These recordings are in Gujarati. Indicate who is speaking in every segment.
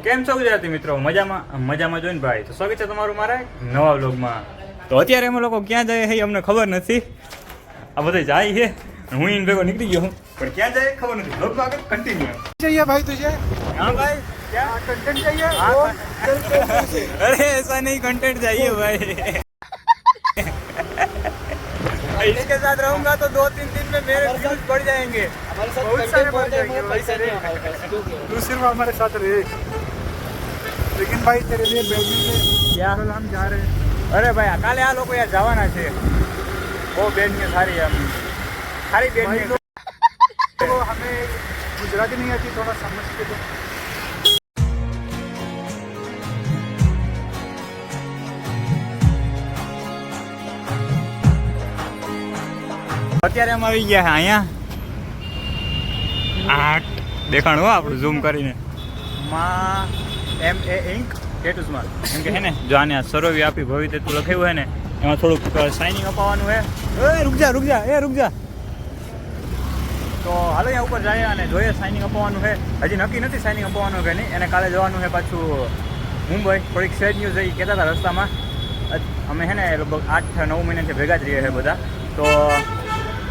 Speaker 1: કેમ છો ગુજરાતી મિત્રો? મજામાં જોઈને ભાઈ તો સ્વાગત છે તમારું મારા નવા વ્લોગમાં. તો અત્યારે અમે લોકો ક્યાં જઈએ છે અમને ખબર નથી. આ બધા જાય છે, હું इन ભેગો નીકળી ગયો હું, પણ ક્યાં જાય ખબર નથી. વ્લોગમાં આગળ કન્ટિન્યુ
Speaker 2: चाहिए भाई तुझे?
Speaker 1: हाँ भाई, क्या
Speaker 2: कंटेंट चाहिए?
Speaker 1: अरे ऐसा नहीं, कंटेंट चाहिए भाई. इसके साथ रहूंगा तो 2-3 दिन में मेरे व्यूज बढ़ जाएंगे, बहुत सारे बढ़ जाएंगे.
Speaker 2: तू सिर्फ हमारे साथ रहे, लेकिन भाई तेरे लिए बेबी से
Speaker 1: क्या?
Speaker 2: हम जा रहे हैं.
Speaker 1: અરે ભાઈ કાલે આ લોકો યાર જવાના છે. બહુ બેન ને સારી આમ સારી બેન
Speaker 2: भाई
Speaker 1: ને.
Speaker 2: तो हमें गुजराती नहीं आती, थोड़ा समझ के दो.
Speaker 1: અત્યારે અમે આવી ગયા અહીંયા દેખાણું હો આપણું ઝૂમ કરીને માં MA ઇન્ક ટેટૂઝમાં. કેમ કે હે ને જો આને સરોવી આપી ભવિતે તું લખાયું હે ને એમાં થોડુંક સાઇનિંગ અપાવવાનું હે. રૂક જા તો હાલો અહીંયા ઉપર જાય અને જોઈએ સાઇનિંગ અપાવવાનું છે. હજી નક્કી નથી સાઇનિંગ અપાવવાનું કે નહીં. એને કાલે જવાનું છે પાછું મુંબઈ. થોડીક સેડ ન્યૂઝ એ કહેતા હતા રસ્તામાં. અમે હે ને લગભગ 8-9 મહિનાથી ભેગા જ રહીએ છીએ બધા. તો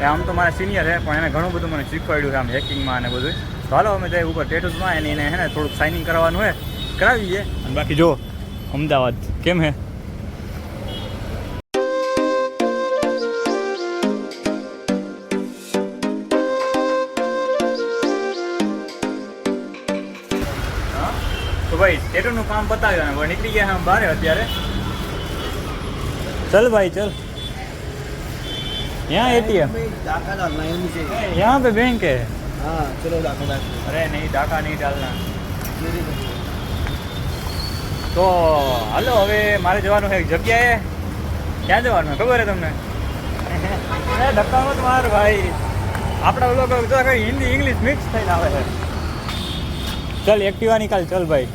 Speaker 1: આમ તો મારા સિનિયર છે, પણ એને ઘણું બધું મને શીખવાડ્યું છે આમ હેકિંગમાં અને બધું. તો હાલો અમે જઈએ ઉપર ટેટૂઝમાં એને હે ને થોડુંક સાઇનિંગ કરાવવાનું છે, કરાવી દઈએ. અને બાકી જો અમદાવાદ કેમ હે. તો ભાઈ ટેટૂનું કામ બતાવ્યું અને નીકળી ગયા हम બહાર અત્યારે. चल भाई चल, यहाँ ATM,
Speaker 3: डाका डालना है मुझे.
Speaker 1: यहाँ पे बैंक है.
Speaker 3: हाँ चलो डाका डालना.
Speaker 1: अरे नहीं डाका नहीं डालना. તો હાલો હવે મારે જવાનું છે એક જગ્યાએ. ક્યાં જવાનું છે ખબર છે તમને? ધક્કા મત માર ભાઈ, આપણા લોકો જો કઈ હિન્દી ઇંગ્લિશ મિક્સ થઈને આવે છે. ચલ એક્ટિવા નિકાલ चल भाई.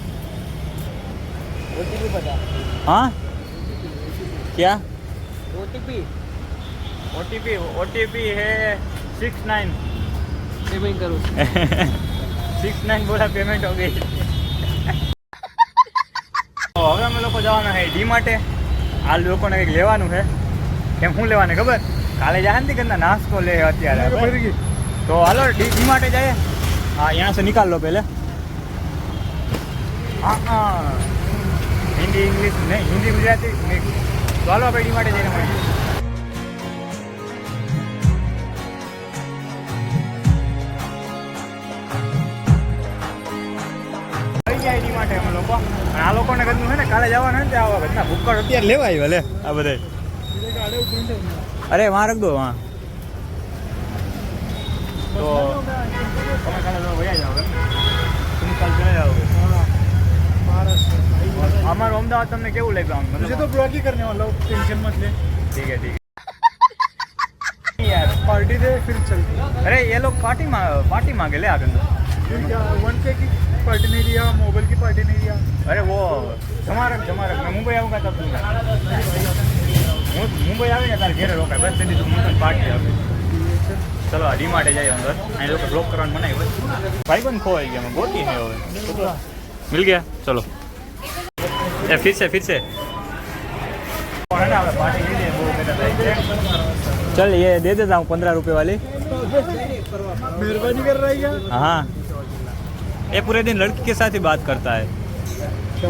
Speaker 3: ओटीपी बता.
Speaker 1: हाँ क्या?
Speaker 3: ओटीपी
Speaker 1: OTP है 69.
Speaker 3: पेमेंट करो.
Speaker 1: 69 बोला पेमेंट हो गई. તો હવે અમે લોકો જવાના છે ડી માટે. આ લોકોને કંઈક લેવાનું છે. કેમ શું લેવાનું ખબર? કાલે જાય ને કે નાસ્તો લે અત્યારે. તો હાલો ડી માટે જાય. हाँ यहाँ से निकाल लो पहले. हाँ हिंदी इंग्लिश नहीं, हिंदी गुजराती मिक्स. तो હાલો આપણે ડી માટે જઈને મળીએ. ડી માટે અમે લોકો. અને આ લોકોને કીધું છે ને કાલે જવાનું ને ત્યાં ઘરના ભૂક્કડ અત્યારે લેવા આવ્યા લે આ બધે. અરે વાં રખ દો વાં. તો તમે કાલે વયા જાઓ એમ? તમે કાલે ચલે જાઓ. અમારું અમદાવાદ તમને કેવું લાગ્યું? આમ
Speaker 2: मुझे तो ब्लॉग ही करने वाला हूँ, टेंशन मत ले.
Speaker 1: ठीक है यार.
Speaker 2: पार्टी दे फिर चलते हैं.
Speaker 1: अरे ये लोग पार्टी मांगे ले आकर.
Speaker 2: फिर क्या 1K की पार्टी नहीं दिया, मोबाइल की पार्टी नहीं दिया.
Speaker 1: अरे वो जमारक मैं मुंबई आऊँगा तब दूंगा. હું મુંબઈ આવીને તારે ઘેરે રોકાય બસ. તેની તું મને પાર્ટી આપે. ચલો આ ડી માટે જઈએ અંદર. અહીં લોકો બ્લોક કરવાનું મનાય. ભાઈ પણ ખોવાઈ ગયા, અમે ગોતી है હવે. मिल गया चलो. ए फिर से चल ये दे देता हूँ 15 रुपए वाली.
Speaker 2: मेहरबानी कर रहा है क्या?
Speaker 1: हाँ ये पूरे दिन लड़की के साथ ही बात करता है.
Speaker 2: क्या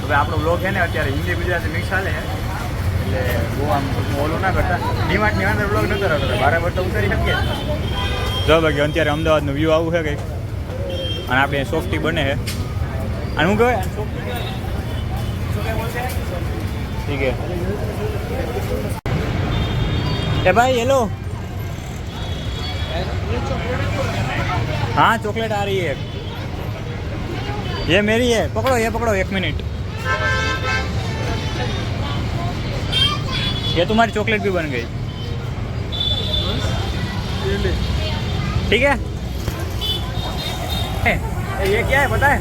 Speaker 1: હવે આપણો બ્લોગ છે ને અત્યારે હિન્દી ગુજરાતી મિક્સ ચાલે છે. એટલે બહુ આમ ઓલું ના કરતા. ડીમાર્ટની અંદર બ્લોગ નતો કરતા, બરાબર તો ઉતારી શકીએ. જો બાકી અત્યારે અમદાવાદનું વ્યૂ આવું છે કંઈક. અને આપણે સોફ્ટી બને છે. અને હું કહેવાય ઠીક है. ए भाई हेलो. हाँ चॉकलेट आ रही है. ये मेरी है, पकड़ो ये पकड़ो 1 मिनट. ये तुम्हारी चॉकलेट भी बन गई. ठीक है. ये क्या है पता है?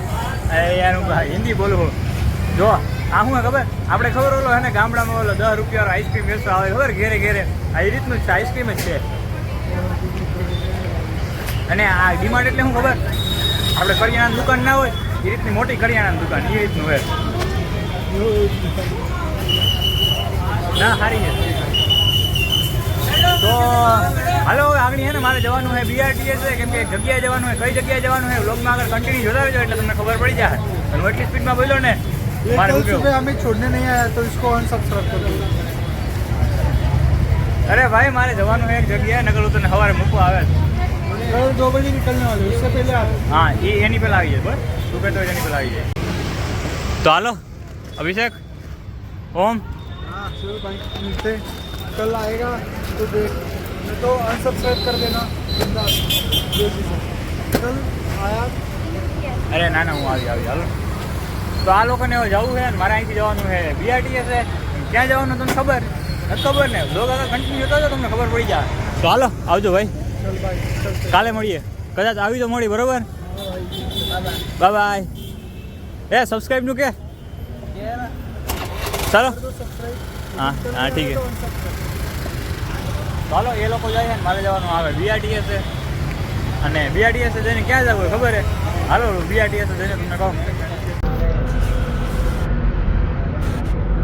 Speaker 1: अरे यार हिंदी बोलो. જો આ શું હે ખબર આપણે ખબર ઓલો હે ને ગામડામાં ઓલો 10 રૂપિયાનો આઈસ્ક્રીમ વેચવા આવે ખબર ઘેરે ઘેરે આ એ રીતનું જ છે આઈસ્ક્રીમ જ છે અને આ ડીમાર્ટ એટલે શું ખબર આપણે કરિયાણાની દુકાન ના હોય એ રીતની મોટી કરિયાણાની દુકાન એ રીતનું હોય ના સારી છે તો હાલો આગળ હે ને મારે જવાનું છે BRTS છે કેમ કે એક જગ્યાએ જવાનું છે કઈ જગ્યાએ જવાનું છે વ્લોગમાં આગળ કન્ટિન્યુ જોતા રહેજો એટલે તમને ખબર પડી જાય અને એટલી સ્પીડમાં બોલ્યો ને
Speaker 2: ये
Speaker 1: मारे
Speaker 2: कल
Speaker 1: रुके हो।
Speaker 2: सुबह हमें छोड़ने नहीं आया तो इसको अनसब्सक्राइब कर दो
Speaker 1: અરે ભાઈ મારે જવાનું છે એક જગ્યાએ નકર હું તને સવારે મૂકવા આવે
Speaker 2: कल 2 बजे निकलने वाले उससे पहले आप
Speaker 1: હા એ એની પહેલા આવી જાય બસ તું કહેતો હોય એની પહેલા આવી જાય તો હાલો અભિષેક ઓમ
Speaker 2: हाँ चलो भाई मिलते हैं। कल आएगा तो देख नहीं तो अनसब्सक्राइब कर देना बिंदास जल्दी से कल आया
Speaker 1: અરે ના ના હું આવી હાલો તો આ લોકોને હવે જવું છે ને મારે અહીંથી જવાનું છે BRTS છે ક્યાં જવાનું તમને ખબર નથી ખબર ને લોક આગળ કન્ટિન્યુ જોતા તમને ખબર પડી જાય તો હાલો આવજો ભાઈ
Speaker 2: चल भाई चलते
Speaker 1: કાલે મળીએ કદાચ આવી તો મળી બરોબર
Speaker 2: हाँ भाई
Speaker 1: બાય બાય એ સબસ્ક્રાઈબનું કે ચાલો
Speaker 2: सब्सक्राइब
Speaker 1: હા હા ઠીક છે ચાલો એ લોકો જાય છે ને મારે જવાનું આવે BRTS છે અને BRTS જઈને ક્યાં જવું હોય ખબર હે હાલો BRTS જઈને તમને કહું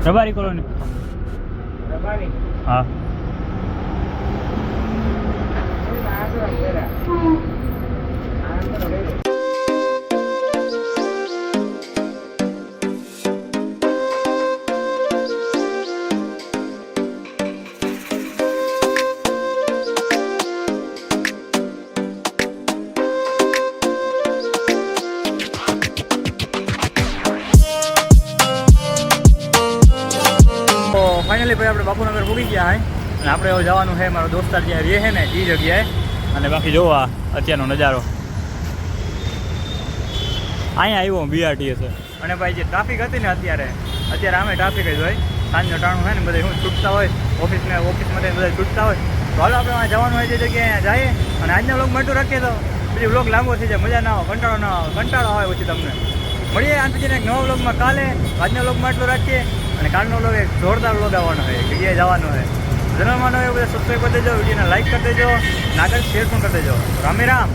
Speaker 1: રબારી કોલોની હા તો ફાઇનલી ભાઈ આપણે બાપુનગર પૂગી ગયા હે અને આપણે હવે જવાનું છે મારો દોસ્તાર જ્યાં રહે છે ને એ જગ્યાએ અને બાકી જોવો આ અત્યારનો નજારો અહીંયા આવ્યો હું BRTS અને ભાઈ જે ટ્રાફિક હતી ને અત્યારે આમે ટ્રાફિક જ હોય સાંજનો ટાણું હોય ને બધા શું છૂટતા હોય ઓફિસમાંથી બધા છૂટતા હોય તો હાલો આપણે અહીંયા જવાનું હોય જે જગ્યાએ અહીંયા જઈએ અને આજના વ્લોગ મોટું રાખીએ તો પછી વ્લોગ લાંબો થઈ જાય મજા ના આવે કંટાળો આવે પછી તમને મળીએ આ પછી એક નવા વ્લોગમાં કાલે આજના વ્લોગમાં એટલું રાખીએ અને કાલનો વ્લોગ એક જોરદાર વ્લોગ આવવાનો હોય જગ્યાએ જવાનું હોય જનરલમાં હોય બધા સબસ્ક્રાઈબ કરી દેજો વિડીયોને લાઈક કરી દેજો અને આગળ શેર પણ કરી દેજો રામે રામ